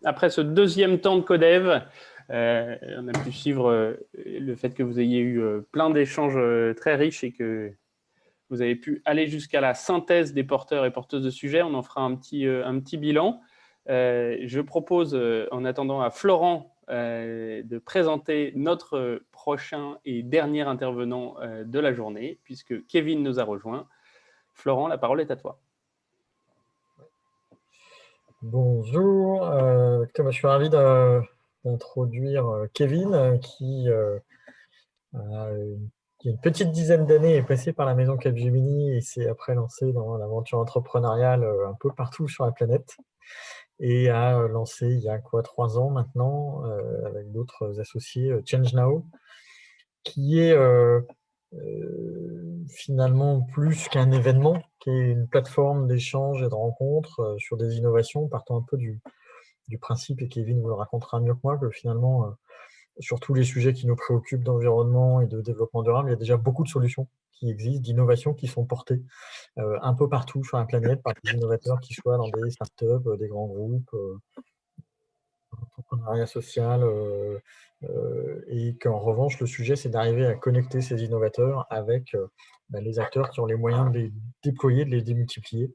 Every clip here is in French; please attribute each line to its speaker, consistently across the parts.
Speaker 1: après ce deuxième temps de Codev, on a pu suivre le fait que vous ayez eu plein d'échanges très riches et que vous avez pu aller jusqu'à la synthèse des porteurs et porteuses de sujets. On en fera un petit bilan. Je propose, en attendant, à Florent de présenter notre prochain et dernier intervenant de la journée, puisque Kevin nous a rejoint. Florent, la parole est à toi.
Speaker 2: Bonjour, je suis ravi d'introduire Kevin qui a une petite dizaine d'années est passé par la maison Capgemini et s'est après lancé dans l'aventure entrepreneuriale un peu partout sur la planète et a lancé il y a 3 ans maintenant avec d'autres associés ChangeNow qui est finalement plus qu'un événement, qui est une plateforme d'échange et de rencontres sur des innovations, partant un peu du principe, et Kevin vous le racontera mieux que moi, que finalement, sur tous les sujets qui nous préoccupent d'environnement et de développement durable, il y a déjà beaucoup de solutions qui existent, d'innovations qui sont portées un peu partout sur la planète par des innovateurs qui soient dans des startups, des grands groupes, entrepreneuriat social, et qu'en revanche, le sujet, c'est d'arriver à connecter ces innovateurs avec les acteurs qui ont les moyens de les déployer, de les démultiplier.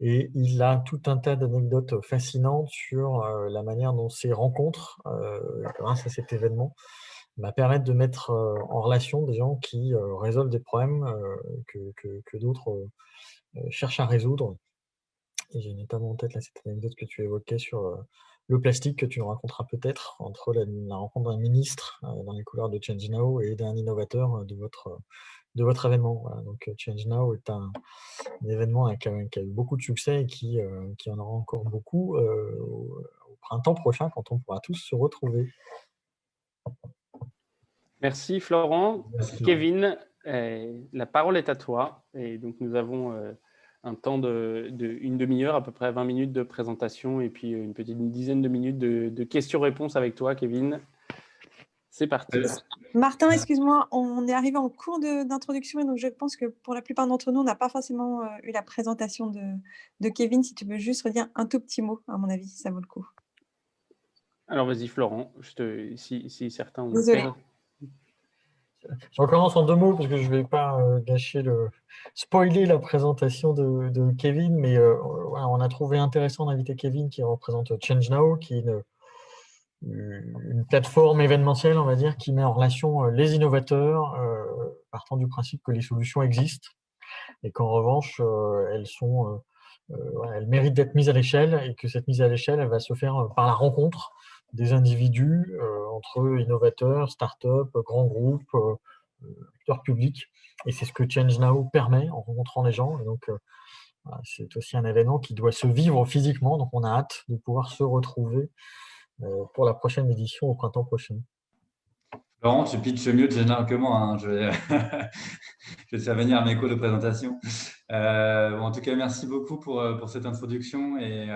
Speaker 2: Et il a tout un tas d'anecdotes fascinantes sur la manière dont ces rencontres, grâce à cet événement, permettent de mettre en relation des gens qui résolvent des problèmes que d'autres cherchent à résoudre. Et j'ai notamment en tête là, cette anecdote que tu évoquais sur le plastique, que tu nous raconteras peut-être, entre la rencontre d'un ministre dans les couloirs de ChangeNow et d'un innovateur de votre événement. Voilà. Donc ChangeNow est un événement qui a eu beaucoup de succès et qui en aura encore beaucoup au printemps prochain, quand on pourra tous se retrouver.
Speaker 1: Merci Florent.
Speaker 2: Merci.
Speaker 1: Kevin, la parole est à toi. Et donc nous avons un temps une demi-heure, à peu près 20 minutes de présentation et puis une petite dizaine de minutes de questions-réponses avec toi, Kevin. C'est parti.
Speaker 3: Martin, excuse-moi, on est arrivé en cours d'introduction et donc je pense que pour la plupart d'entre nous, on n'a pas forcément eu la présentation de Kevin. Si tu veux juste redire un tout petit mot, à mon avis, ça vaut le coup.
Speaker 1: Alors vas-y Florent, si certains ont...
Speaker 3: Désolée.
Speaker 2: Je recommence en 2 mots parce que je ne vais pas spoiler la présentation de Kevin, mais voilà, on a trouvé intéressant d'inviter Kevin qui représente ChangeNow, qui est une plateforme événementielle, on va dire, qui met en relation les innovateurs, partant du principe que les solutions existent et qu'en revanche, elles méritent d'être mises à l'échelle et que cette mise à l'échelle, elle va se faire par la rencontre des individus entre innovateurs, start-up, grands groupes, acteurs publics. Et c'est ce que ChangeNow permet en rencontrant les gens. Et donc, c'est aussi un événement qui doit se vivre physiquement. Donc, on a hâte de pouvoir se retrouver pour la prochaine édition au printemps prochain.
Speaker 4: Laurent, tu pitches mieux que moi. Hein. Je vais faire venir à mes cours de présentation. En tout cas, merci beaucoup pour cette introduction et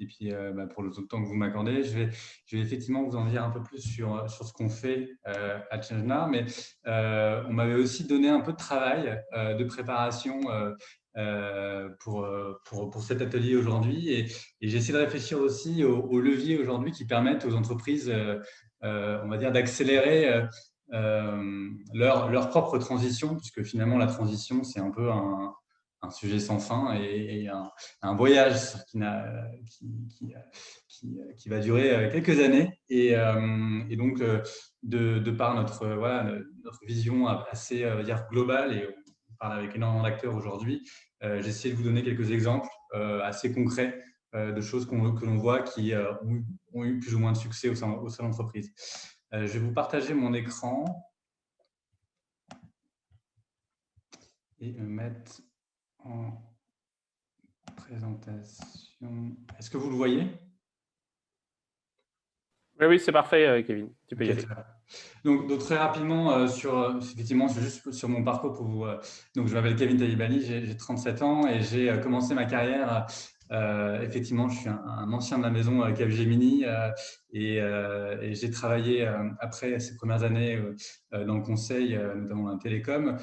Speaker 4: puis pour le temps que vous m'accordez. Je vais effectivement vous en dire un peu plus sur ce qu'on fait à ChangeNow, mais on m'avait aussi donné un peu de travail de préparation pour cet atelier aujourd'hui et j'essaie de réfléchir aussi aux leviers aujourd'hui qui permettent aux entreprises on va dire d'accélérer leur propre transition, puisque finalement la transition c'est un peu un sujet sans fin et un voyage qui va durer quelques années et donc de par notre vision assez dire globale et on parle avec énormément d'acteurs aujourd'hui, j'essaie de vous donner quelques exemples assez concrets de choses que l'on voit qui ont eu plus ou moins de succès au sein de l'entreprise. Je vais vous partager mon écran et me mettre en présentation. Est-ce que vous le voyez?
Speaker 1: Oui, c'est parfait, Kevin. Tu peux y aller.
Speaker 4: Donc très rapidement, effectivement, juste sur mon parcours pour vous. Donc, je m'appelle Kevin Talibali, j'ai 37 ans et j'ai commencé ma carrière. Effectivement, je suis un ancien de la maison Capgemini et j'ai travaillé après ces premières années dans le conseil, notamment dans la télécom,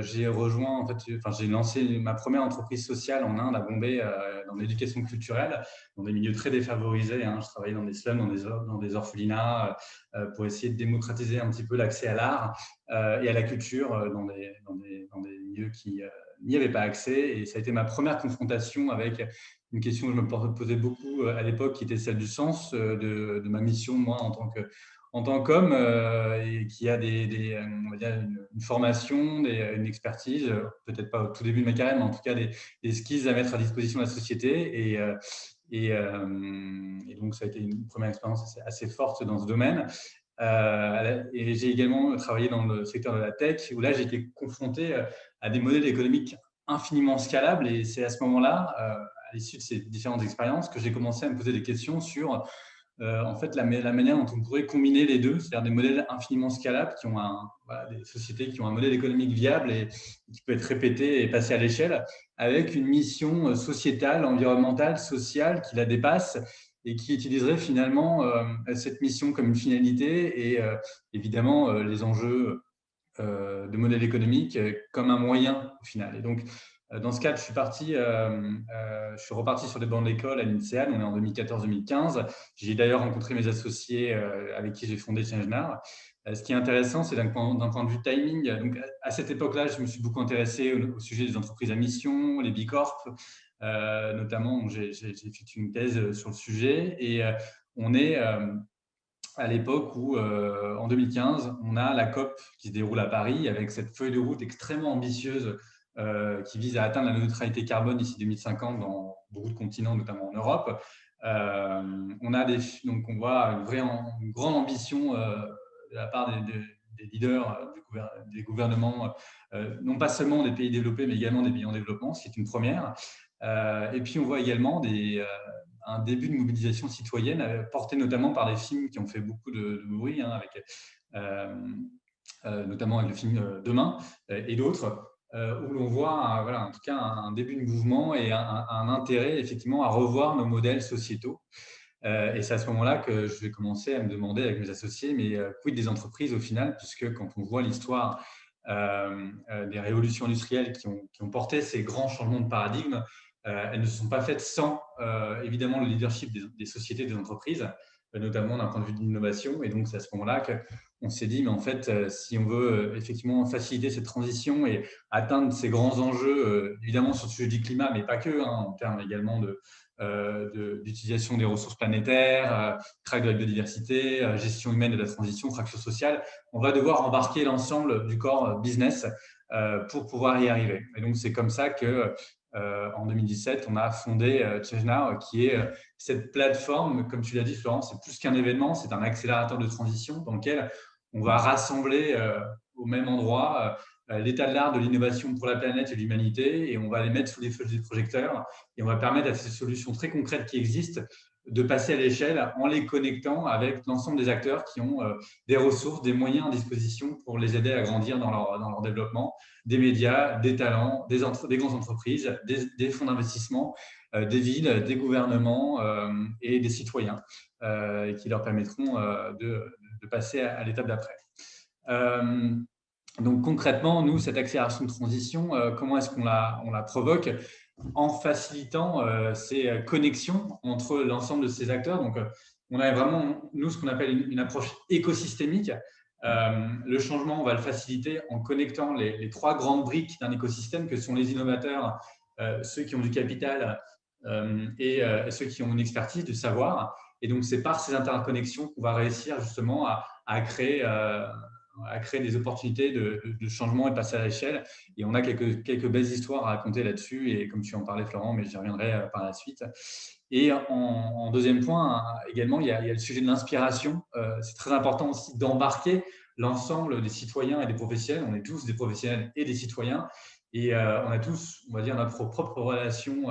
Speaker 4: j'ai rejoint, en fait, j'ai lancé ma première entreprise sociale en Inde, à Bombay, dans l'éducation culturelle, dans des milieux très défavorisés. Je travaillais dans des slums, dans des orphelinats, pour essayer de démocratiser un petit peu l'accès à l'art et à la culture dans des milieux qui n'y avaient pas accès. Et ça a été ma première confrontation avec une question que je me posais beaucoup à l'époque, qui était celle du sens de ma mission, moi, en tant qu'homme, et qui a on va dire une formation, une expertise, peut-être pas au tout début de ma carrière, mais en tout cas des skills à mettre à disposition de la société. Et donc, ça a été une première expérience assez forte dans ce domaine. Et j'ai également travaillé dans le secteur de la tech, où là, j'ai été confronté à des modèles économiques infiniment scalables. Et c'est à ce moment-là, à l'issue de ces différentes expériences, que j'ai commencé à me poser des questions sur en fait, la manière dont on pourrait combiner les deux, c'est-à-dire des modèles infiniment scalables, des sociétés qui ont un modèle économique viable et qui peut être répété et passé à l'échelle, avec une mission sociétale, environnementale, sociale qui la dépasse et qui utiliserait finalement cette mission comme une finalité et évidemment les enjeux de modèle économique comme un moyen au final. Et donc, dans ce cadre, je suis reparti sur les bancs de l'école à l'INSEAD. On est en 2014-2015. J'ai d'ailleurs rencontré mes associés avec qui j'ai fondé ChangeNow. Ce qui est intéressant, c'est d'un point de vue timing. Donc, à cette époque-là, je me suis beaucoup intéressé au sujet des entreprises à mission, les B Corp, notamment. J'ai effectué une thèse sur le sujet. Et on est à l'époque où, en 2015, on a la COP qui se déroule à Paris avec cette feuille de route extrêmement ambitieuse qui vise à atteindre la neutralité carbone d'ici 2050 dans beaucoup de continents, notamment en Europe. Donc on voit une grande ambition de la part des leaders des gouvernements, non pas seulement des pays développés, mais également des pays en développement, ce qui est une première. Et puis on voit également un début de mobilisation citoyenne porté notamment par des films qui ont fait beaucoup de bruit, notamment avec le film Demain et d'autres. Où l'on voit en tout cas un début de mouvement et un intérêt effectivement à revoir nos modèles sociétaux. Et c'est à ce moment-là que je vais commencer à me demander avec mes associés, mais quid des entreprises au final, puisque quand on voit l'histoire des révolutions industrielles qui ont porté ces grands changements de paradigme, elles ne sont pas faites sans évidemment le leadership des sociétés, des entreprises, notamment d'un point de vue de l'innovation. Et donc, c'est à ce moment-là qu'on s'est dit, mais en fait, si on veut effectivement faciliter cette transition et atteindre ces grands enjeux, évidemment sur le sujet du climat, mais pas que, en termes également d'utilisation des ressources planétaires, traque de la biodiversité, gestion humaine de la transition, fracture sociale, on va devoir embarquer l'ensemble du corps business pour pouvoir y arriver. Et donc, c'est comme ça que en 2017, on a fondé ChangeNow, qui est cette plateforme, comme tu l'as dit, Florence, c'est plus qu'un événement, c'est un accélérateur de transition dans lequel on va rassembler au même endroit l'état de l'art de l'innovation pour la planète et l'humanité, et on va les mettre sous les feux des projecteurs, et on va permettre à ces solutions très concrètes qui existent de passer à l'échelle en les connectant avec l'ensemble des acteurs qui ont des ressources, des moyens à disposition pour les aider à grandir dans leur développement, des médias, des talents, des grandes entreprises, des fonds d'investissement, des villes, des gouvernements et des citoyens qui leur permettront de passer à l'étape d'après. Donc concrètement, nous, cette accélération de transition, comment est-ce qu'on la provoque ? En facilitant ces connexions entre l'ensemble de ces acteurs. Donc, on a vraiment, nous, ce qu'on appelle une approche écosystémique. Le changement, on va le faciliter en connectant les trois grandes briques d'un écosystème que sont les innovateurs, ceux qui ont du capital et ceux qui ont une expertise, du savoir. Et donc, c'est par ces interconnexions qu'on va réussir justement à créer des opportunités de changement et de passer à l'échelle. Et on a quelques belles histoires à raconter là-dessus. Et comme tu en parlais, Florent, mais j'y reviendrai par la suite. Et en deuxième point, également, il y a le sujet de l'inspiration. C'est très important aussi d'embarquer l'ensemble des citoyens et des professionnels. On est tous des professionnels et des citoyens. Et on a tous, on va dire, notre propre relation,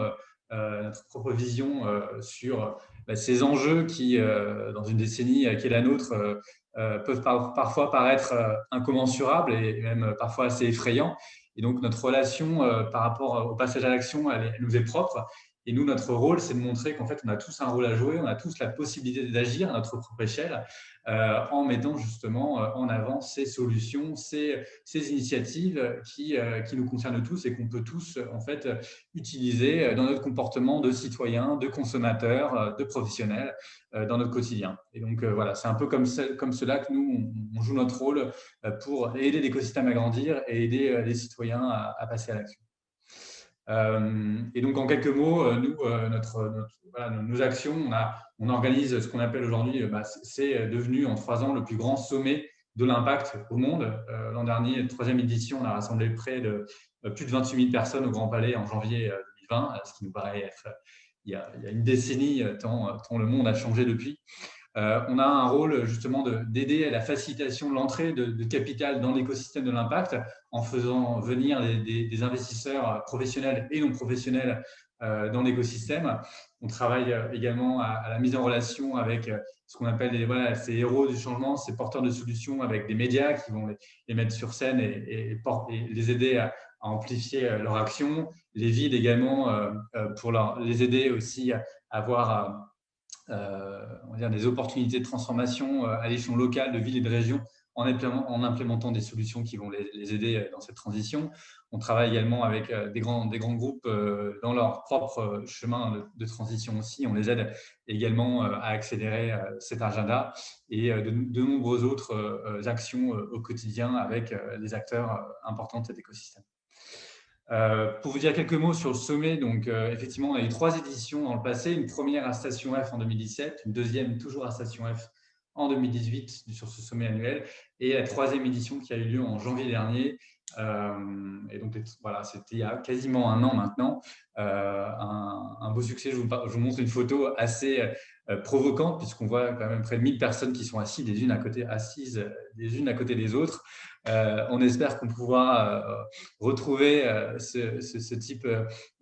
Speaker 4: notre propre vision sur ces enjeux qui, dans une décennie qui est la nôtre, peuvent parfois paraître incommensurables et même parfois assez effrayants. Et donc, notre relation par rapport au passage à l'action, elle nous est propre. Et nous, notre rôle, c'est de montrer qu'en fait, on a tous un rôle à jouer, on a tous la possibilité d'agir à notre propre échelle en mettant justement en avant ces solutions, ces initiatives qui nous concernent tous et qu'on peut tous en fait utiliser dans notre comportement de citoyens, de consommateurs, de professionnels dans notre quotidien. Et donc, voilà, c'est un peu comme cela que nous, on joue notre rôle pour aider l'écosystème à grandir et aider les citoyens à passer à l'action. Et donc, en quelques mots, nous, nos actions, on organise ce qu'on appelle aujourd'hui, c'est devenu en 3 ans le plus grand sommet de l'impact au monde. L'an dernier, 3e édition, on a rassemblé près de plus de 28 000 personnes au Grand Palais en janvier 2020, ce qui nous paraît être il y a une décennie, tant le monde a changé depuis. On a un rôle justement d'aider à la facilitation de l'entrée de capital dans l'écosystème de l'impact en faisant venir des investisseurs professionnels et non professionnels dans l'écosystème. On travaille également à la mise en relation avec ce qu'on appelle ces héros du changement, ces porteurs de solutions avec des médias qui vont les mettre sur scène et les aider à amplifier leur action. Les villes également pour les aider aussi à avoir on va dire des opportunités de transformation à l'échelon local, de villes et de régions en implémentant des solutions qui vont les aider dans cette transition. On travaille également avec des grands groupes dans leur propre chemin de transition aussi. On les aide également à accélérer cet agenda et de nombreuses autres actions au quotidien avec des acteurs importants de cet écosystème. Pour vous dire quelques mots sur le sommet, donc effectivement, on a eu 3 éditions dans le passé, une première à Station F en 2017, une deuxième toujours à Station F en 2018 sur ce sommet annuel, et la 3e édition qui a eu lieu en janvier dernier. Et donc voilà, c'était il y a quasiment 1 an maintenant, un beau succès. Je vous montre une photo assez provocante puisqu'on voit quand même près de 1000 personnes qui sont assises les unes à côté des autres. On espère qu'on pourra retrouver ce type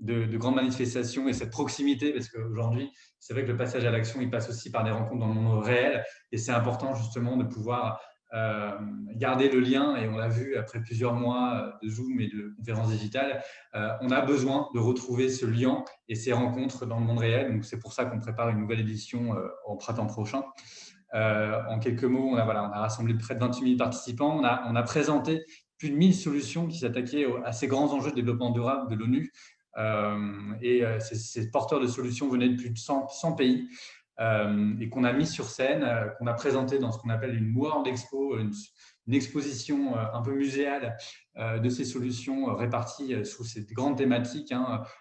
Speaker 4: de grandes manifestations et cette proximité, parce qu'aujourd'hui, c'est vrai que le passage à l'action, il passe aussi par des rencontres dans le monde réel, et c'est important justement de pouvoir garder le lien, et on l'a vu après plusieurs mois de Zoom et de conférences digitales, on a besoin de retrouver ce lien et ces rencontres dans le monde réel. Donc c'est pour ça qu'on prépare une nouvelle édition au printemps prochain. En quelques mots, on a rassemblé près de 28 000 participants. On a présenté plus de 1000 solutions qui s'attaquaient à ces grands enjeux de développement durable de l'ONU. Ces porteurs de solutions venaient de plus de 100 pays et qu'on a mis sur scène, qu'on a présenté dans ce qu'on appelle une World Expo, une exposition un peu muséale de ces solutions réparties sous ces grandes thématiques,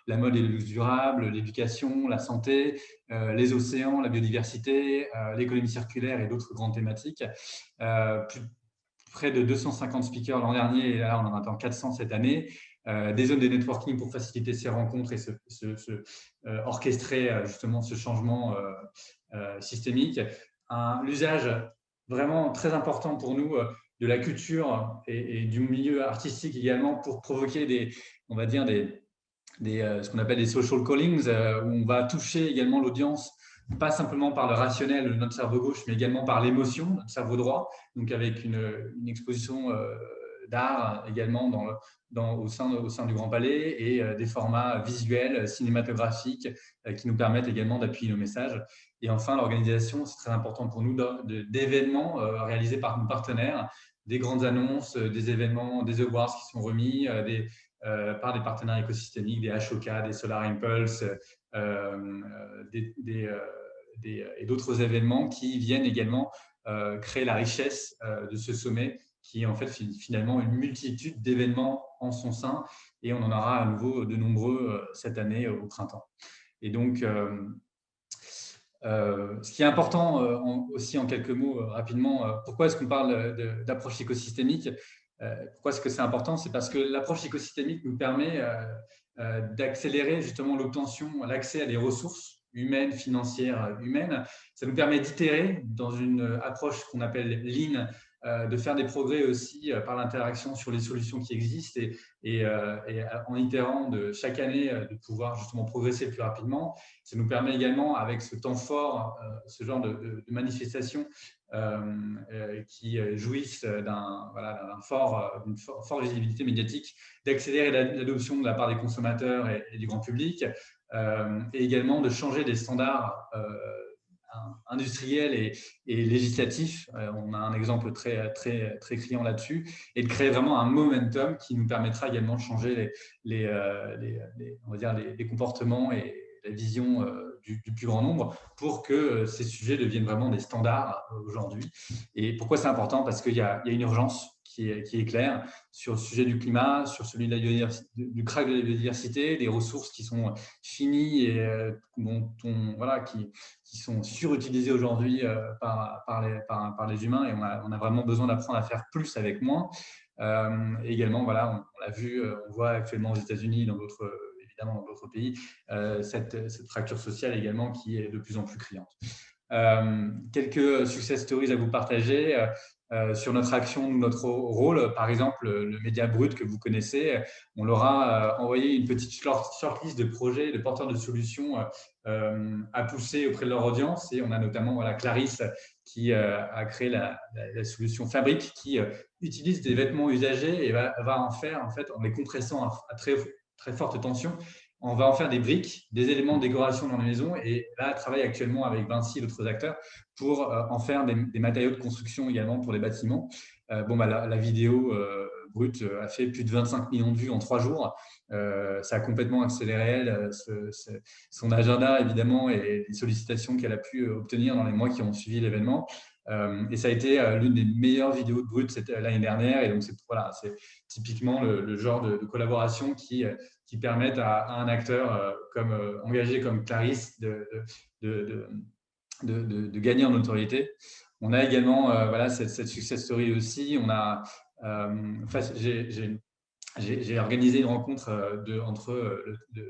Speaker 4: la mode et le luxe durable, l'éducation, la santé, les océans, la biodiversité, l'économie circulaire et d'autres grandes thématiques. Près de 250 speakers l'an dernier, et là on en attend 400 cette année. Des zones de networking pour faciliter ces rencontres et orchestrer justement ce changement systémique. L'usage vraiment très important pour nous de la culture et du milieu artistique également pour provoquer ce qu'on appelle des social callings, où on va toucher également l'audience, pas simplement par le rationnel de notre cerveau gauche, mais également par l'émotion, notre cerveau droit, donc avec une exposition d'art également au sein du Grand Palais et des formats visuels, cinématographiques qui nous permettent également d'appuyer nos messages. Et enfin, l'organisation, c'est très important pour nous, d'événements réalisés par nos partenaires, des grandes annonces, des événements, des awards qui sont remis par des partenaires écosystémiques, des HOK, des Solar Impulse et d'autres événements qui viennent également créer la richesse de ce sommet, qui est en fait finalement une multitude d'événements en son sein, et on en aura à nouveau de nombreux cette année au printemps. Et donc, ce qui est important aussi en quelques mots rapidement, pourquoi est-ce qu'on parle d'approche écosystémique? Pourquoi est-ce que c'est important? C'est parce que l'approche écosystémique nous permet d'accélérer justement l'obtention, l'accès à des ressources humaines, financières, humaines. Ça nous permet d'itérer dans une approche qu'on appelle lean de faire des progrès aussi par l'interaction sur les solutions qui existent et en itérant de chaque année de pouvoir justement progresser plus rapidement. Ça nous permet également, avec ce temps fort, ce genre de manifestations qui jouissent d'une forte visibilité médiatique, d'accélérer l'adoption de la part des consommateurs et du grand public, et également de changer des standards industriels et législatifs. On a un exemple très criant là-dessus, et de créer vraiment un momentum qui nous permettra également de changer on va dire les comportements et la vision du plus grand nombre pour que ces sujets deviennent vraiment des standards aujourd'hui. Et pourquoi c'est important? Parce qu'il y a une urgence qui est claire sur le sujet du climat, sur celui de la biodiversité, du krach de la biodiversité, des ressources qui sont finies et qui sont surutilisées aujourd'hui par les humains, et on a vraiment besoin d'apprendre à faire plus avec moins. Également, voilà, on l'a vu, on voit actuellement aux États-Unis, évidemment dans d'autres pays, cette fracture sociale également qui est de plus en plus criante. Quelques success stories à vous partager. Sur notre action, notre rôle, par exemple, le Média Brut que vous connaissez, on leur a envoyé une petite shortlist de projets, de porteurs de solutions à pousser auprès de leur audience. Et on a notamment Clarisse qui a créé la solution Fabrique qui utilise des vêtements usagés et va en faire, en fait, en les compressant à très forte tension, on va en faire des briques, des éléments de décoration dans les maisons, et là, elle travaille actuellement avec Vinci et d'autres acteurs pour en faire des matériaux de construction également pour les bâtiments. La vidéo brute a fait plus de 25 millions de vues en 3 jours. Ça a complètement accéléré son agenda, évidemment, et les sollicitations qu'elle a pu obtenir dans les mois qui ont suivi l'événement. Et ça a été l'une des meilleures vidéos de brut l'année dernière. Et donc, c'est typiquement le genre de collaboration qui permettent à un acteur engagé comme Clarisse de gagner en notoriété. On a également cette success story aussi. J'ai organisé une rencontre entre le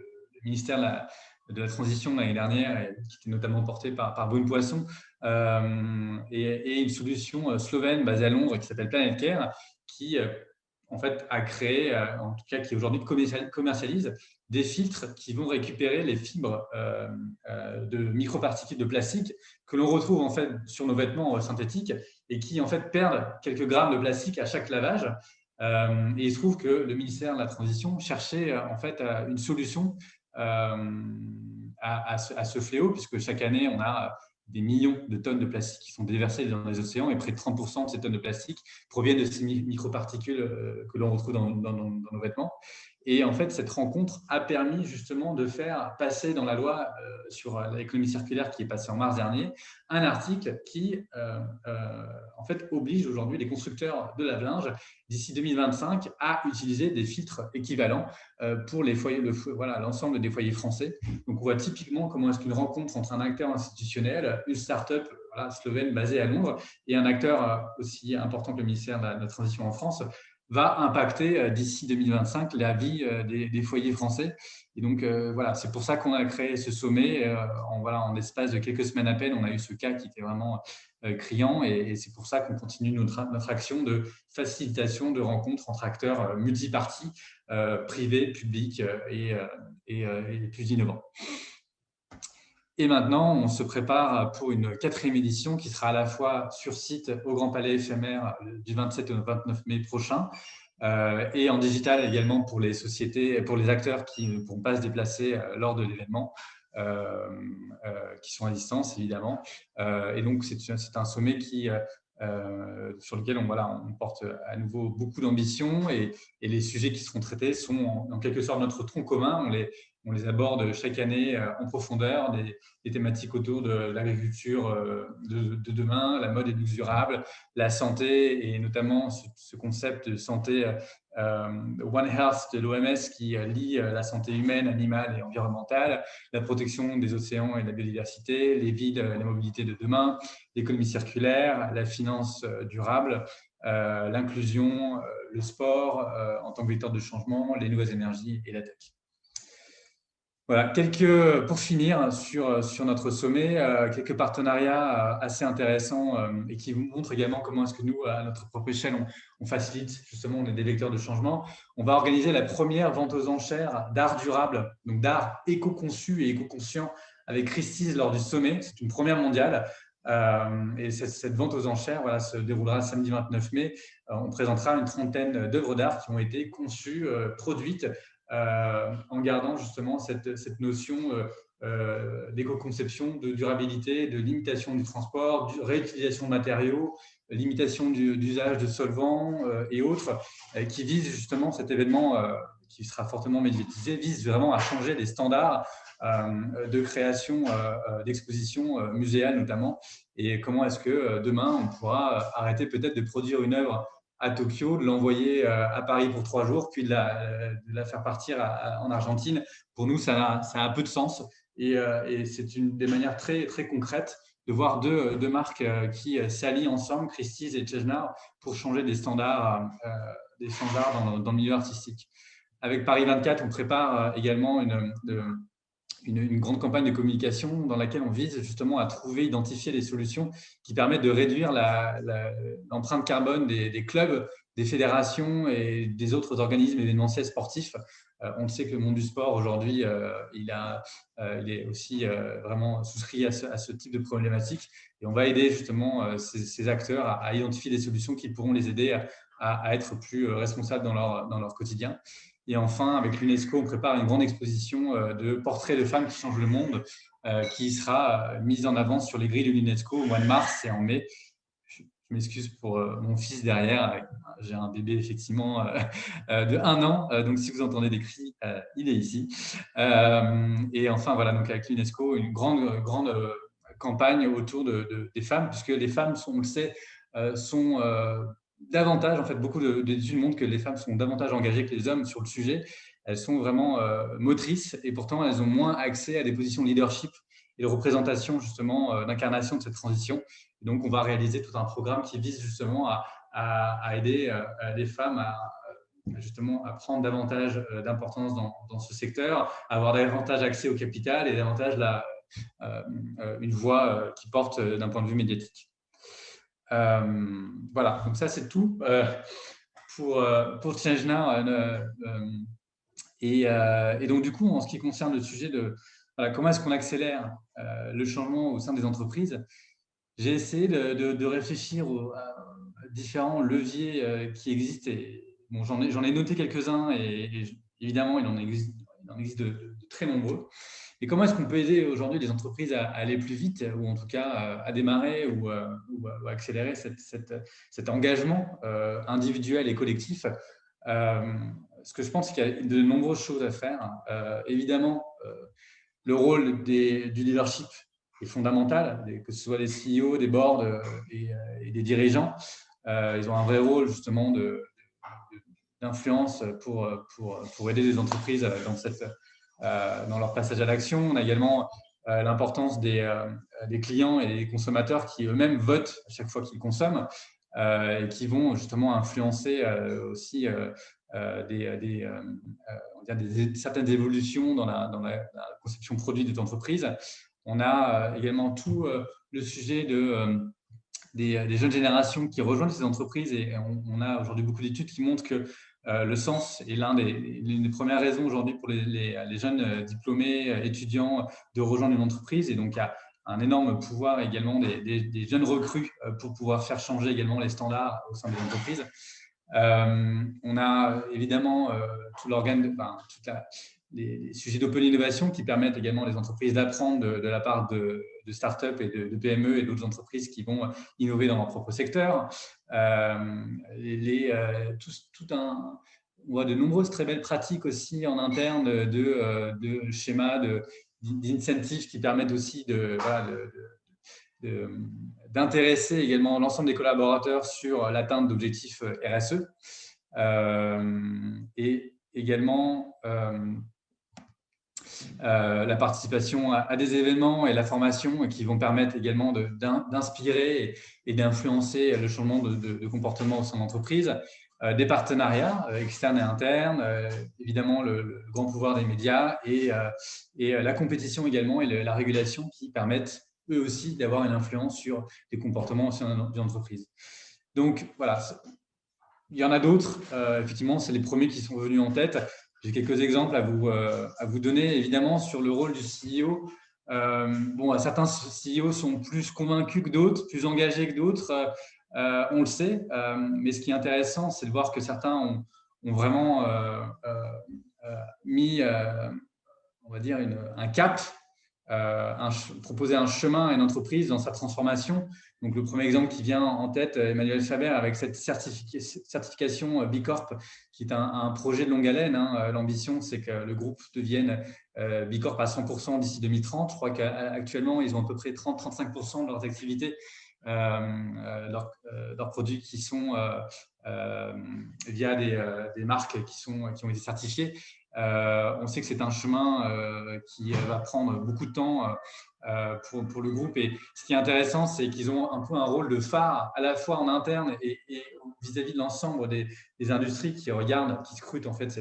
Speaker 4: ministère de la Transition l'année dernière, qui était notamment portée par Brune Poisson, et une solution slovène basée à Londres qui s'appelle Planet Care, qui en fait a créé, en tout cas qui aujourd'hui commercialise des filtres qui vont récupérer les fibres de microparticules de plastique que l'on retrouve en fait sur nos vêtements synthétiques et qui en fait perdent quelques grammes de plastique à chaque lavage. Et il se trouve que le ministère de la Transition cherchait en fait une solution à ce fléau, puisque chaque année on a des millions de tonnes de plastique qui sont déversées dans les océans, et près de 30% de ces tonnes de plastique proviennent de ces microparticules que l'on retrouve dans nos vêtements. Et en fait, cette rencontre a permis justement de faire passer dans la loi sur l'économie circulaire qui est passée en mars dernier, un article qui en fait oblige aujourd'hui les constructeurs de lave-linge d'ici 2025 à utiliser des filtres équivalents pour les foyers, l'ensemble des foyers français. Donc, on voit typiquement comment est-ce qu'une rencontre entre un acteur institutionnel, une start-up slovène basée à Londres, et un acteur aussi important que le ministère de la Transition en France va impacter d'ici 2025 la vie des foyers français. Et donc, c'est pour ça qu'on a créé ce sommet. En l'espace de quelques semaines à peine, on a eu ce cas qui était vraiment criant, et c'est pour ça qu'on continue notre action de facilitation de rencontres entre acteurs multipartis, privés, publics et plus innovants. Et maintenant, on se prépare pour une 4e édition qui sera à la fois sur site au Grand Palais éphémère du 27 au 29 mai prochain, et en digital également pour les sociétés, pour les acteurs qui ne pourront pas se déplacer lors de l'événement, qui sont à distance évidemment. Et donc, c'est un sommet sur lequel on porte à nouveau beaucoup d'ambition, et les sujets qui seront traités sont en quelque sorte notre tronc commun. On les aborde chaque année en profondeur, des thématiques autour de l'agriculture de demain, la mode et luxe durable, la santé, et notamment ce concept de santé One Health de l'OMS qui lie la santé humaine, animale et environnementale, la protection des océans et de la biodiversité, les villes, la mobilité de demain, l'économie circulaire, la finance durable, l'inclusion, le sport en tant que vecteur de changement, les nouvelles énergies et la tech. Voilà, pour finir sur notre sommet, quelques partenariats assez intéressants et qui vous montrent également comment est-ce que nous, à notre propre échelle, on facilite, justement, on est des vecteurs de changement. On va organiser la première vente aux enchères d'art durable, donc d'art éco-conçu et éco-conscient avec Christie's lors du sommet. C'est une première mondiale. Et cette vente aux enchères se déroulera samedi 29 mai. On présentera une trentaine d'œuvres d'art qui ont été conçues, produites, en gardant justement cette notion d'éco-conception, de durabilité, de limitation du transport, de réutilisation de matériaux, limitation d'usage de solvants et autres, qui visent justement cet événement qui sera fortement médiatisé, vise vraiment à changer les standards de création d'expositions muséales notamment, et comment est-ce que demain on pourra arrêter peut-être de produire une œuvre à Tokyo, de l'envoyer à Paris pour 3 jours, puis de la faire partir en Argentine. Pour nous, ça a un peu de sens et c'est une des manières très, très concrètes de voir deux marques qui s'allient ensemble, Christie's et Chesnard, pour changer des standards dans le milieu artistique. Avec Paris 24, on prépare également une grande campagne de communication dans laquelle on vise justement à trouver, identifier des solutions qui permettent de réduire l'empreinte carbone des clubs, des fédérations et des autres organismes événementiels sportifs. On le sait que le monde du sport aujourd'hui, il est aussi vraiment souscrit à ce type de problématique, et on va aider justement ces acteurs à identifier des solutions qui pourront les aider à être plus responsables dans leur quotidien. Et enfin, avec l'UNESCO, on prépare une grande exposition de portraits de femmes qui changent le monde, qui sera mise en avant sur les grilles de l'UNESCO au mois de mars et en mai. Je m'excuse pour mon fils derrière. J'ai un bébé effectivement de 1 an, donc si vous entendez des cris, il est ici. Et enfin, voilà, donc avec l'UNESCO, une grande campagne autour des femmes, puisque les femmes, on le sait, sont davantage, en fait, beaucoup d'études montrent que les femmes sont davantage engagées que les hommes sur le sujet. Elles sont vraiment motrices et pourtant elles ont moins accès à des positions de leadership et de représentation, justement, d'incarnation de cette transition. Et donc, on va réaliser tout un programme qui vise justement à aider les femmes justement à prendre davantage d'importance dans ce secteur, à avoir davantage accès au capital et davantage une voix qui porte d'un point de vue médiatique. Voilà, donc ça c'est tout pour Change Now. Et donc du coup, en ce qui concerne le sujet de comment est-ce qu'on accélère le changement au sein des entreprises, j'ai essayé de réfléchir aux différents leviers qui existent. Et, bon, j'en ai noté quelques-uns et évidemment, il en existe de très nombreux. Et comment est-ce qu'on peut aider aujourd'hui les entreprises à aller plus vite, ou en tout cas à démarrer ou à accélérer cet engagement individuel et collectif? Ce que je pense, c'est qu'il y a de nombreuses choses à faire. Évidemment, le rôle du leadership est fondamental, que ce soit des CEO, des boards et des dirigeants. Ils ont un vrai rôle justement d'influence pour aider les entreprises dans leur passage à l'action. On a également l'importance des clients et des consommateurs qui eux-mêmes votent à chaque fois qu'ils consomment et qui vont justement influencer aussi certaines évolutions dans la conception produit des entreprises. On a également tout le sujet des jeunes générations qui rejoignent ces entreprises, et on a aujourd'hui beaucoup d'études qui montrent que le sens est l'une des premières raisons aujourd'hui pour les jeunes diplômés, étudiants, de rejoindre une entreprise. Et donc, il y a un énorme pouvoir également des jeunes recrues pour pouvoir faire changer également les standards au sein des entreprises. On a évidemment tout les sujets d'open innovation qui permettent également aux entreprises d'apprendre de la part de start-up et de PME et d'autres entreprises qui vont innover dans leur propre secteur. On voit de nombreuses très belles pratiques aussi en interne de schémas, d'incentives qui permettent aussi d'intéresser également l'ensemble des collaborateurs sur l'atteinte d'objectifs RSE. Et également la participation à des événements et la formation qui vont permettre également d'inspirer et d'influencer le changement de comportement au sein de l'entreprise. des partenariats externes et internes, évidemment le grand pouvoir des médias et la compétition également et la régulation qui permettent eux aussi d'avoir une influence sur les comportements au sein d'une entreprise. Donc voilà, il y en a d'autres, effectivement, c'est les premiers qui sont venus en tête. J'ai quelques exemples à vous donner, évidemment, sur le rôle du CEO. Certains CEO sont plus convaincus que d'autres, plus engagés que d'autres, on le sait, mais ce qui est intéressant, c'est de voir que certains ont vraiment mis, on va dire, un cap, proposer un chemin à une entreprise dans sa transformation. Donc, le premier exemple qui vient en tête, Emmanuel Faber, avec cette certification B Corp, qui est un projet de longue haleine. L'ambition, c'est que le groupe devienne B Corp à 100% d'ici 2030. Je crois qu'actuellement, ils ont à peu près 30-35% de leurs activités, leurs produits qui sont via des marques qui ont été certifiées. On sait que c'est un chemin qui va prendre beaucoup de temps pour le groupe. Et ce qui est intéressant, c'est qu'ils ont un peu un rôle de phare à la fois en interne et vis-à-vis de l'ensemble des industries qui regardent, qui scrutent en fait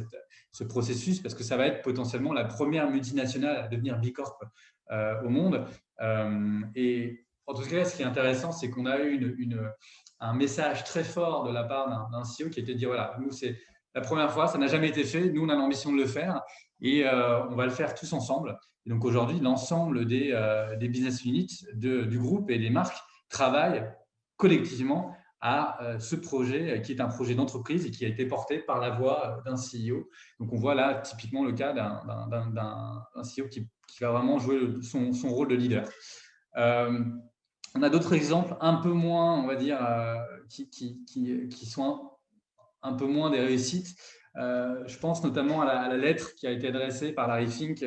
Speaker 4: ce processus, parce que ça va être potentiellement la première multinationale à devenir B Corp au monde. Et en tout cas, ce qui est intéressant, c'est qu'on a eu un message très fort de la part d'un CEO qui était de dire, voilà, nous, c'est la première fois, ça n'a jamais été fait, nous, on a l'ambition de le faire et on va le faire tous ensemble. Et donc aujourd'hui, l'ensemble des business units du groupe et des marques travaillent collectivement à ce projet qui est un projet d'entreprise et qui a été porté par la voix d'un CEO. Donc on voit là typiquement le cas d'un CEO qui va vraiment jouer son rôle de leader. On a d'autres exemples un peu moins, on va dire, qui sont un peu moins des réussites. Je pense notamment à la lettre qui a été adressée par Larry Fink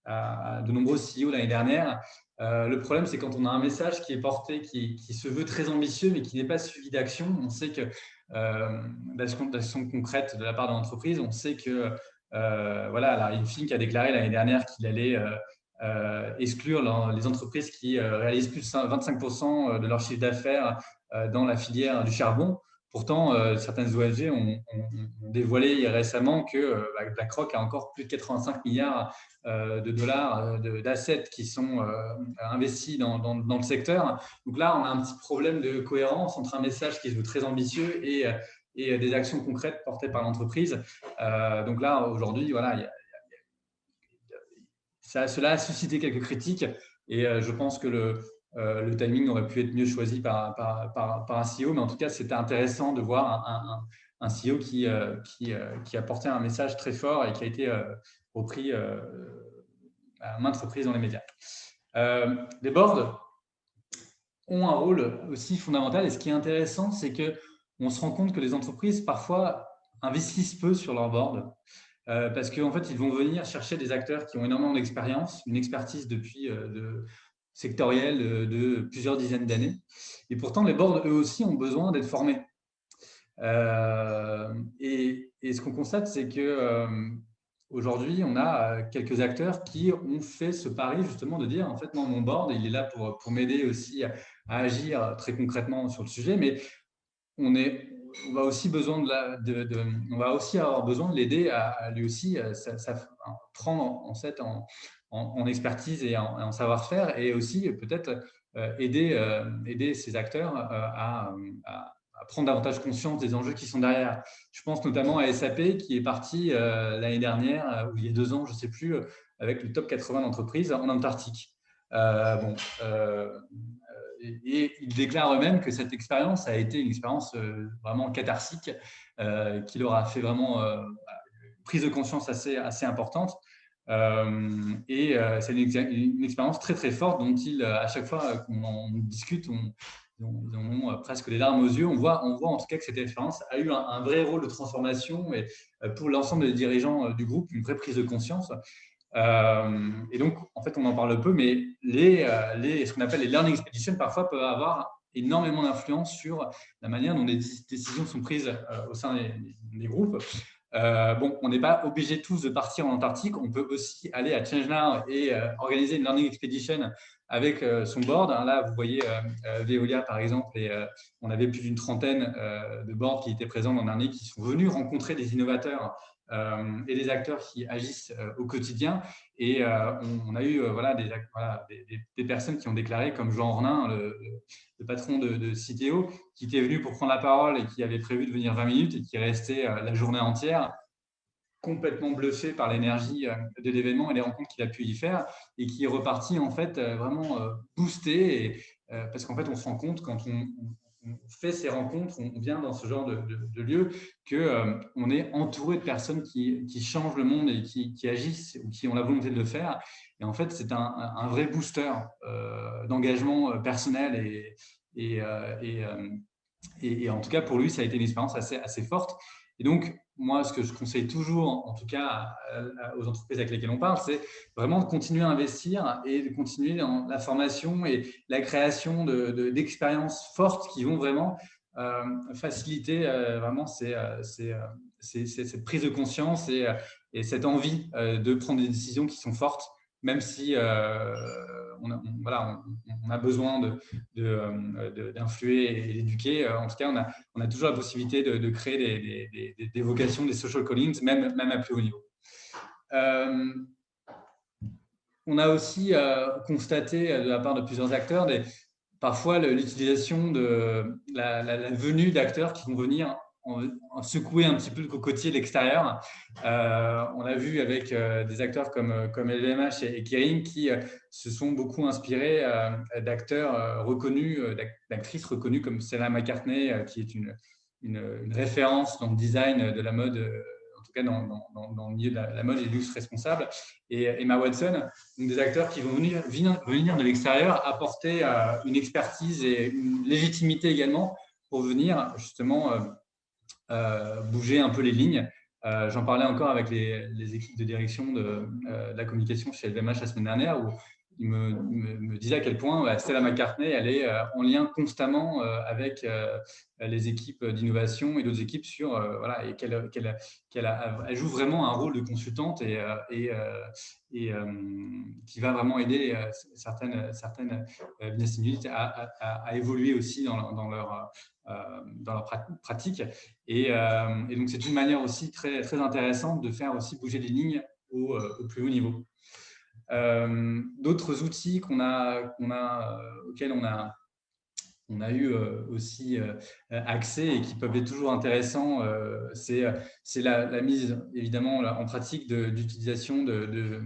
Speaker 4: à de nombreux CEO l'année dernière. Le problème, c'est quand on a un message qui est porté, qui se veut très ambitieux, mais qui n'est pas suivi d'action. On sait que d'action concrète de la part de l'entreprise, on sait que Larry Fink a déclaré l'année dernière qu'il allait exclure les entreprises qui réalisent plus de 25% de leur chiffre d'affaires dans la filière du charbon. Pourtant, certaines ONG ont dévoilé récemment que BlackRock a encore plus de 85 milliards de dollars d'assets qui sont investis dans le secteur. Donc là, on a un petit problème de cohérence entre un message qui se veut très ambitieux et des actions concrètes portées par l'entreprise. Donc là, aujourd'hui, voilà, cela a suscité quelques critiques et je pense que le timing aurait pu être mieux choisi par un CEO, mais en tout cas, c'était intéressant de voir un CEO qui a porté un message très fort et qui a été repris à maintes reprises dans les médias. Les boards ont un rôle aussi fondamental et ce qui est intéressant, c'est qu'on se rend compte que les entreprises, parfois, investissent peu sur leur board. Parce qu'en fait, ils vont venir chercher des acteurs qui ont énormément d'expérience, une expertise depuis sectorielle de plusieurs dizaines d'années. Et pourtant, les boards, eux aussi, ont besoin d'être formés. Et ce qu'on constate, c'est qu'aujourd'hui, on a quelques acteurs qui ont fait ce pari justement de dire, en fait, non, mon board, il est là pour m'aider aussi à agir très concrètement sur le sujet, mais on va aussi avoir besoin de l'aider à lui aussi prendre en expertise et en savoir-faire et aussi peut-être aider ces acteurs à prendre davantage conscience des enjeux qui sont derrière. Je pense notamment à SAP qui est parti l'année dernière ou il y a 2 ans, je ne sais plus, avec le top 80 d'entreprises en Antarctique. Et ils déclarent eux-mêmes que cette expérience a été une expérience vraiment catharsique qui leur a fait vraiment une prise de conscience assez importante. Et c'est une expérience très très forte dont à chaque fois qu'on discute, ils ont presque les larmes aux yeux. On voit en tout cas que cette expérience a eu un vrai rôle de transformation et pour l'ensemble des dirigeants du groupe, une vraie prise de conscience. Et donc, en fait, on en parle peu, mais ce qu'on appelle les learning expeditions, parfois, peuvent avoir énormément d'influence sur la manière dont des décisions sont prises au sein des groupes. On n'est pas obligé tous de partir en Antarctique. On peut aussi aller à ChangeNow et organiser une learning expedition avec son board. Là, vous voyez Veolia, par exemple, et on avait plus d'une trentaine de boards qui étaient présents l'an dernier, qui sont venus rencontrer des innovateurs et des acteurs qui agissent au quotidien. Et on a eu des personnes qui ont déclaré, comme Jean Ornin, le patron de Citeo, qui était venu pour prendre la parole et qui avait prévu de venir 20 minutes et qui est resté la journée entière, complètement bluffé par l'énergie de l'événement et les rencontres qu'il a pu y faire, et qui est reparti en fait vraiment boosté, parce qu'en fait on se rend compte quand on fait ces rencontres, on vient dans ce genre de lieu, qu'on est entouré de personnes qui changent le monde et qui agissent ou qui ont la volonté de le faire. Et en fait, c'est un vrai booster d'engagement personnel et en tout cas, pour lui, ça a été une expérience assez forte. Et donc, moi, ce que je conseille toujours, en tout cas aux entreprises avec lesquelles on parle, c'est vraiment de continuer à investir et de continuer dans la formation et la création d'expériences fortes qui vont vraiment faciliter vraiment cette prise de conscience et cette envie de prendre des décisions qui sont fortes, même si on a besoin d'influer et d'éduquer. En tout cas, on a toujours la possibilité de créer des vocations, des social callings, même à plus haut niveau. On a aussi constaté de la part de plusieurs acteurs parfois l'utilisation de la venue d'acteurs qui vont venir en secouer un petit peu le cocotier de l'extérieur. On l'a vu avec des acteurs comme LVMH et Kering qui se sont beaucoup inspirés d'acteurs reconnus, d'actrices reconnues comme Stella McCartney, qui est une référence dans le design de la mode, en tout cas dans le milieu de la mode et du luxe responsable, et Emma Watson, donc des acteurs qui vont venir de l'extérieur apporter une expertise et une légitimité également pour venir justement bouger un peu les lignes. J'en parlais encore avec les équipes de direction de la communication chez LVMH la semaine dernière, où ils me disaient à quel point Stella McCartney, elle est en lien constamment avec les équipes d'innovation et d'autres équipes et qu'elle joue vraiment un rôle de consultante et qui va vraiment aider certaines business units à évoluer aussi dans leur pratique. Et donc, c'est une manière aussi très, très intéressante de faire aussi bouger les lignes au plus haut niveau. D'autres outils auxquels on a eu aussi accès et qui peuvent être toujours intéressants, c'est la mise évidemment en pratique d'utilisation de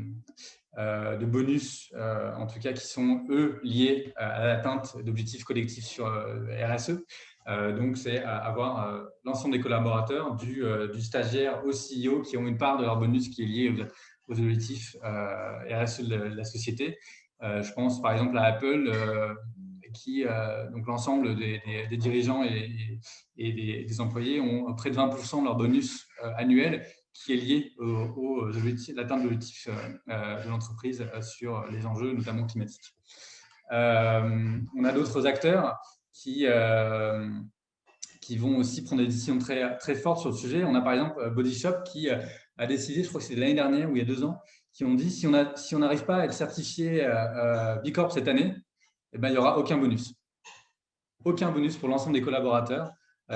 Speaker 4: bonus, en tout cas qui sont eux liés à l'atteinte d'objectifs collectifs sur RSE. Donc, c'est avoir l'ensemble des collaborateurs, du stagiaire au CEO, qui ont une part de leur bonus qui est liée aux objectifs RSE de la société. Je pense par exemple à Apple, donc l'ensemble des dirigeants et des employés ont près de 20% de leur bonus annuel qui est lié aux objectifs, l'atteinte de l'objectif de l'entreprise sur les enjeux, notamment climatiques. On a d'autres acteurs qui vont aussi prendre des décisions très, très fortes sur le sujet. On a par exemple Body Shop qui a décidé, je crois que c'est l'année dernière ou il y a 2 ans, qui ont dit si on n'arrive pas à être certifié B Corp cette année, eh ben, il n'y aura aucun bonus. Aucun bonus pour l'ensemble des collaborateurs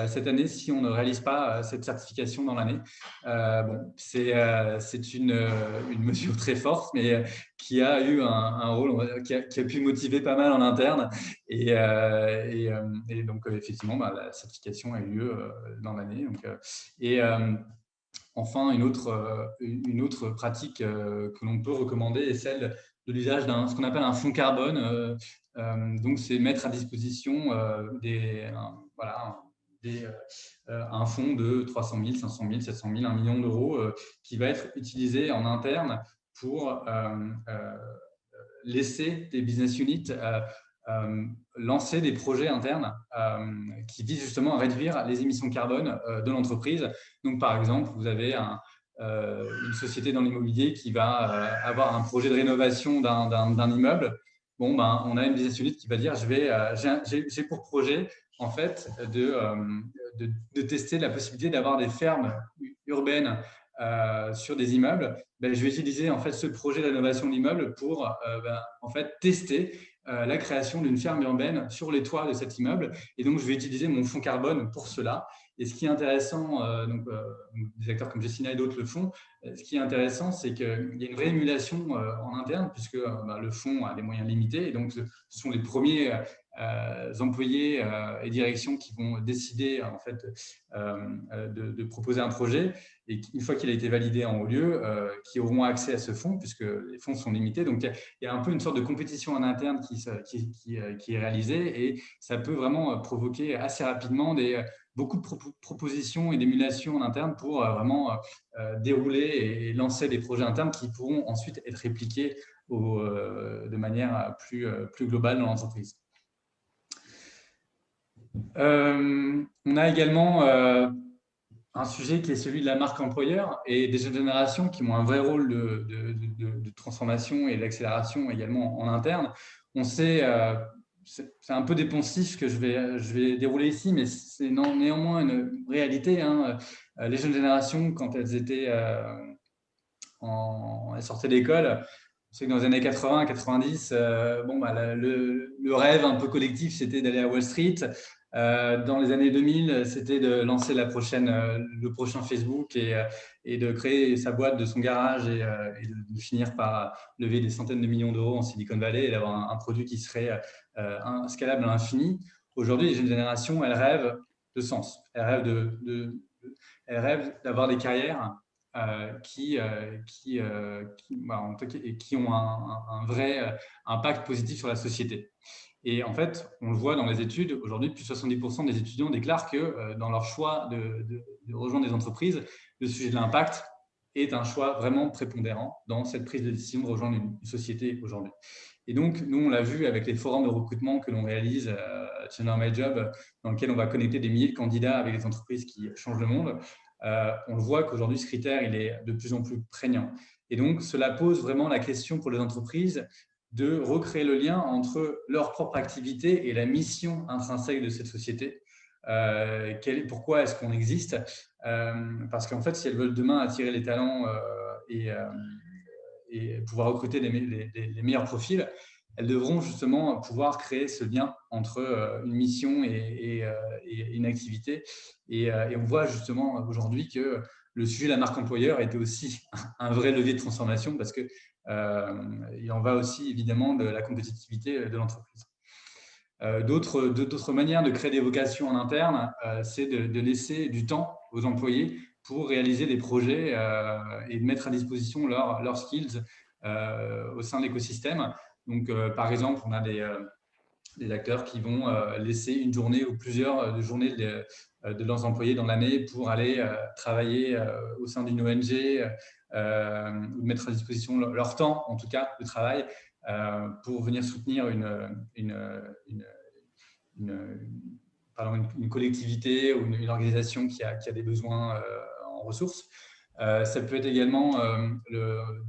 Speaker 4: cette année si on ne réalise pas cette certification dans l'année. C'est une mesure très forte, mais qui a eu un rôle, qui a pu motiver pas mal en interne. Et donc, effectivement, la certification a eu lieu dans l'année. Enfin, une autre pratique que l'on peut recommander est celle de l'usage ce qu'on appelle un fonds carbone. Donc, c'est mettre à disposition un fonds de 300 000, 500 000, 700 000, 1 million d'euros qui va être utilisé en interne pour laisser des business units lancer des projets internes qui visent justement à réduire les émissions carbone de l'entreprise. Donc, par exemple, vous avez une société dans l'immobilier qui va avoir un projet de rénovation d'un immeuble. On a une business unit qui va dire j'ai pour projet en fait de tester la possibilité d'avoir des fermes urbaines sur des immeubles. Je vais utiliser en fait ce projet de rénovation d'immeuble pour en fait tester la création d'une ferme urbaine sur les toits de cet immeuble. Et donc, je vais utiliser mon fonds carbone pour cela. Et ce qui est intéressant, des acteurs comme Jessina et d'autres le font, ce qui est intéressant, c'est qu'il y a une vraie émulation en interne, puisque le fonds a des moyens limités. Et donc, ce sont les premiers employés et directions qui vont décider en fait, de proposer un projet. Et une fois qu'il a été validé en haut lieu, qui auront accès à ce fonds, puisque les fonds sont limités. Donc, il y a un peu une sorte de compétition en interne qui est réalisée, et ça peut vraiment provoquer assez rapidement beaucoup de propositions et d'émulation en interne pour vraiment dérouler et lancer des projets internes qui pourront ensuite être répliqués de manière plus globale dans l'entreprise. On a également un sujet qui est celui de la marque employeur et des jeunes générations qui ont un vrai rôle de transformation et d'accélération également en interne. On sait, c'est un peu des poncifs que je vais dérouler ici, mais c'est néanmoins une réalité. Hein. Les jeunes générations, quand elles sortaient d'école, c'est que dans les années 80, 90, le rêve un peu collectif, c'était d'aller à Wall Street. Dans les années 2000, c'était de lancer le prochain Facebook et de créer sa boîte de son garage et de finir par lever des centaines de millions d'euros en Silicon Valley et d'avoir un produit qui serait scalable à l'infini. Aujourd'hui, les jeunes générations, elles rêvent de sens. Elles rêvent d'avoir des carrières qui ont un vrai impact positif sur la société. Et en fait, on le voit dans les études, aujourd'hui, plus de 70% des étudiants déclarent que dans leur choix de rejoindre des entreprises, le sujet de l'impact est un choix vraiment prépondérant dans cette prise de décision de rejoindre une société aujourd'hui. Et donc, nous, on l'a vu avec les forums de recrutement que l'on réalise à Change My Job, dans lequel on va connecter des milliers de candidats avec des entreprises qui changent le monde. On le voit qu'aujourd'hui, ce critère, il est de plus en plus prégnant. Et donc, cela pose vraiment la question pour les entreprises de recréer le lien entre leur propre activité et la mission intrinsèque de cette société. Pourquoi est-ce qu'on existe? Parce qu'en fait, si elles veulent demain attirer les talents et pouvoir recruter les meilleurs profils, elles devront justement pouvoir créer ce lien entre une mission et une activité. Et on voit justement aujourd'hui que le sujet de la marque employeur était aussi un vrai levier de transformation parce que il en va aussi évidemment de la compétitivité de l'entreprise. D'autres manières de créer des vocations en interne, c'est de laisser du temps aux employés pour réaliser des projets et de mettre à disposition leurs skills au sein de l'écosystème. Donc, par exemple, on a des acteurs qui vont laisser une journée ou plusieurs journées de leurs employés dans l'année pour aller travailler au sein d'une ONG ou de mettre à disposition leur temps, en tout cas, de travail, pour venir soutenir une collectivité ou une organisation qui a des besoins en ressources. Ça peut être également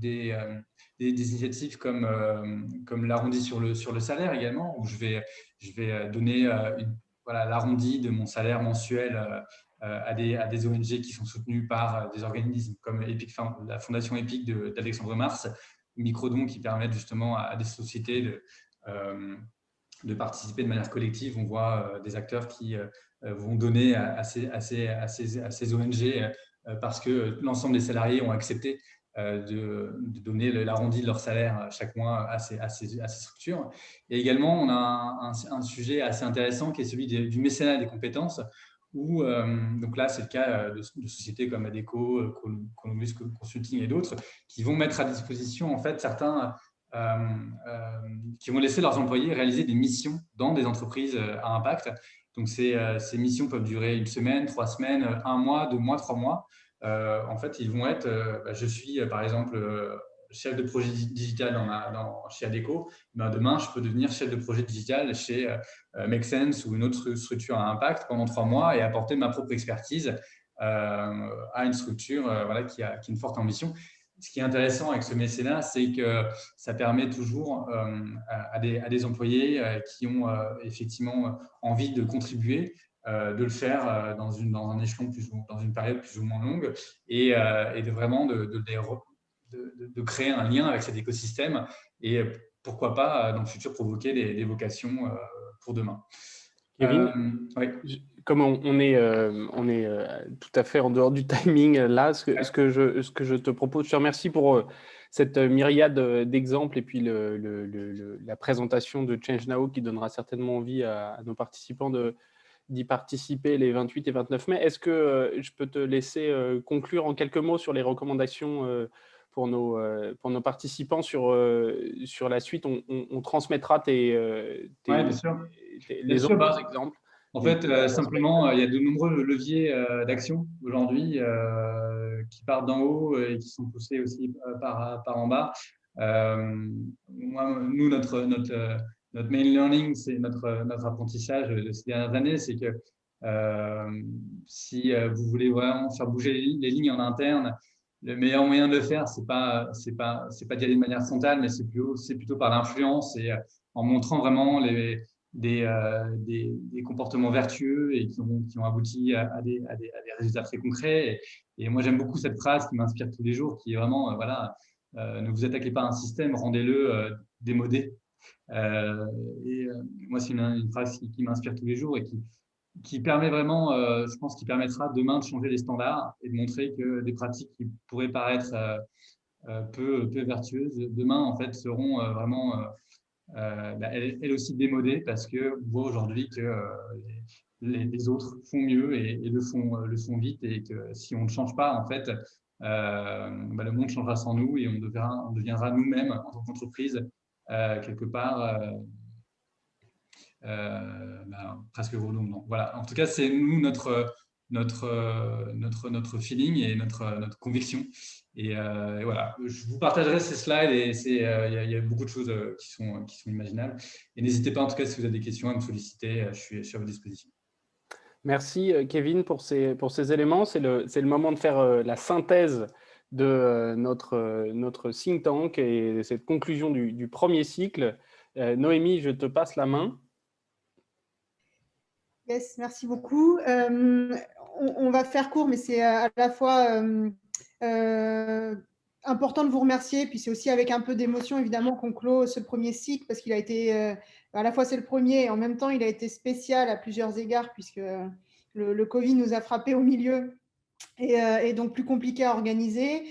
Speaker 4: des initiatives comme l'arrondi sur le salaire également, où je vais donner l'arrondi de mon salaire mensuel à des ONG qui sont soutenues par des organismes comme la Fondation EPIC d'Alexandre Mars, microdons qui permettent justement à des sociétés de participer de manière collective. On voit des acteurs qui vont donner à ces ONG parce que l'ensemble des salariés ont accepté de donner l'arrondi de leur salaire chaque mois à ces structures. Et également, on a un sujet assez intéressant qui est celui du mécénat des compétences, où, donc là, c'est le cas de sociétés comme Adecco, Columbus Consulting et d'autres, qui vont mettre à disposition en fait certains qui vont laisser leurs employés réaliser des missions dans des entreprises à impact. Donc, ces missions peuvent durer 1 semaine, 3 semaines, 1 mois, 2 mois, 3 mois. En fait, ils vont être, je suis par exemple chef de projet digital chez Adecco. Demain, je peux devenir chef de projet digital chez Make Sense ou une autre structure à impact pendant 3 mois et apporter ma propre expertise à une structure qui a une forte ambition. Ce qui est intéressant avec ce mécénat, c'est que ça permet toujours à des employés qui ont effectivement envie de contribuer, de le faire dans un échelon dans une période plus ou moins longue et de vraiment de créer un lien avec cet écosystème et pourquoi pas dans le futur provoquer des vocations pour demain.
Speaker 1: Kevin,
Speaker 4: Oui.
Speaker 1: comme on est tout à fait en dehors du timing là, ce que je te propose, je te remercie pour cette myriade d'exemples et puis la présentation de Change Now qui donnera certainement envie à nos participants d'y participer les 28 et 29 mai. Est-ce que je peux te laisser conclure en quelques mots sur les recommandations pour nos participants sur la suite? On transmettra
Speaker 4: Bien sûr.
Speaker 1: les autres exemples.
Speaker 4: En fait, simplement, il y a de nombreux leviers d'action aujourd'hui qui partent d'en haut et qui sont poussés aussi par en bas. Nous, notre main learning, c'est notre apprentissage de ces dernières années, c'est que si vous voulez vraiment faire bouger les lignes en interne, le meilleur moyen de le faire, c'est pas d'y aller de manière frontale, mais c'est plutôt par l'influence et en montrant vraiment des comportements vertueux et qui ont abouti à des résultats très concrets. Et moi, j'aime beaucoup cette phrase qui m'inspire tous les jours, qui est vraiment, ne vous attaquez pas à un système, rendez-le démodé. Moi, c'est une phrase qui m'inspire tous les jours et qui permet vraiment, je pense, qui permettra demain de changer les standards et de montrer que des pratiques qui pourraient paraître peu vertueuses, demain, en fait, seront vraiment elle aussi démodée parce qu'on voit aujourd'hui que les autres font mieux et le font vite, et que si on ne change pas, en fait, le monde changera sans nous et on deviendra nous-mêmes en tant qu'entreprise quelque part presque redondant. Voilà. En tout cas, c'est nous notre feeling et notre conviction. Et voilà, je vous partagerai ces slides et il y a beaucoup de choses qui sont imaginables. Et n'hésitez pas, en tout cas, si vous avez des questions, à me solliciter. Je suis à votre disposition.
Speaker 1: Merci, Kevin, pour ces éléments. C'est le moment de faire la synthèse de notre think tank et cette conclusion du premier cycle. Noémie, je te passe la main.
Speaker 5: Yes, merci beaucoup. On va faire court, mais c'est à la fois important de vous remercier. Puis c'est aussi avec un peu d'émotion, évidemment, qu'on clôt ce premier cycle, parce qu'il a été, à la fois c'est le premier, et en même temps, il a été spécial à plusieurs égards, puisque le Covid nous a frappé au milieu et donc plus compliqué à organiser.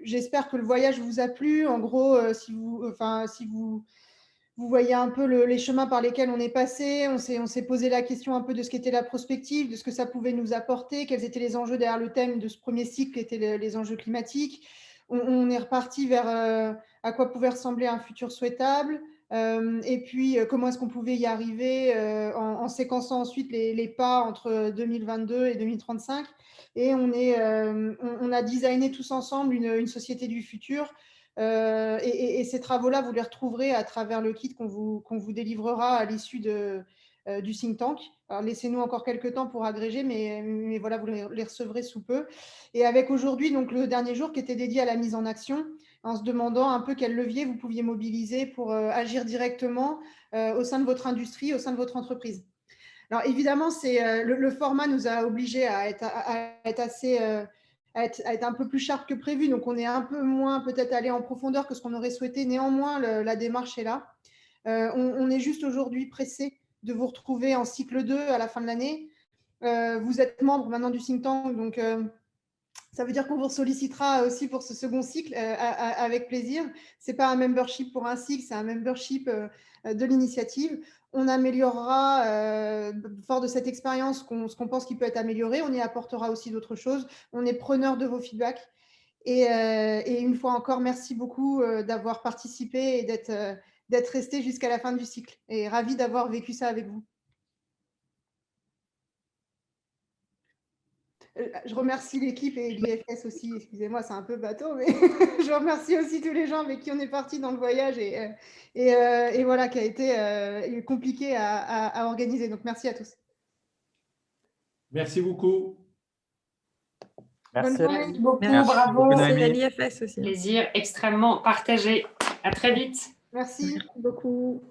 Speaker 5: J'espère que le voyage vous a plu. En gros, si vous voyez un peu les chemins par lesquels on est passé. On s'est posé la question un peu de ce qu'était la prospective, de ce que ça pouvait nous apporter, quels étaient les enjeux derrière le thème de ce premier cycle qui étaient les enjeux climatiques. On est reparti vers à quoi pouvait ressembler un futur souhaitable, et puis comment est-ce qu'on pouvait y arriver en séquençant ensuite les pas entre 2022 et 2035. Et on a designé tous ensemble une société du futur. Et ces travaux-là, vous les retrouverez à travers le kit qu'on vous délivrera à l'issue du think tank. Alors, laissez-nous encore quelques temps pour agréger, mais voilà, vous les recevrez sous peu. Et avec aujourd'hui, donc le dernier jour qui était dédié à la mise en action, en se demandant un peu quel levier vous pouviez mobiliser pour agir directement au sein de votre industrie, au sein de votre entreprise. Alors évidemment, le format nous a obligés à être assez... à être un peu plus sharp que prévu. Donc, on est un peu moins peut-être allé en profondeur que ce qu'on aurait souhaité. Néanmoins, la démarche est là. On est juste aujourd'hui pressé de vous retrouver en cycle 2 à la fin de l'année. Vous êtes membre maintenant du think tank, donc ça veut dire qu'on vous sollicitera aussi pour ce second cycle avec plaisir. Ce n'est pas un membership pour un cycle, c'est un membership de l'initiative. On améliorera, fort de cette expérience, ce qu'on pense qui peut être amélioré. On y apportera aussi d'autres choses. On est preneur de vos feedbacks. Et une fois encore, merci beaucoup d'avoir participé et d'être resté jusqu'à la fin du cycle. Et ravi d'avoir vécu ça avec vous. Je remercie l'équipe et l'IFS aussi, excusez-moi, c'est un peu bateau, mais je remercie aussi tous les gens avec qui on est parti dans le voyage et voilà, qui a été compliqué à organiser. Donc, merci à tous.
Speaker 6: Merci beaucoup.
Speaker 3: Merci.
Speaker 5: Bonne journée.
Speaker 3: Merci beaucoup,
Speaker 6: Merci
Speaker 3: bravo.
Speaker 6: beaucoup,
Speaker 3: Merci à
Speaker 6: Noémie.
Speaker 3: l'IFS aussi.
Speaker 7: Plaisir extrêmement partagé. À très vite.
Speaker 5: Merci
Speaker 3: Merci beaucoup.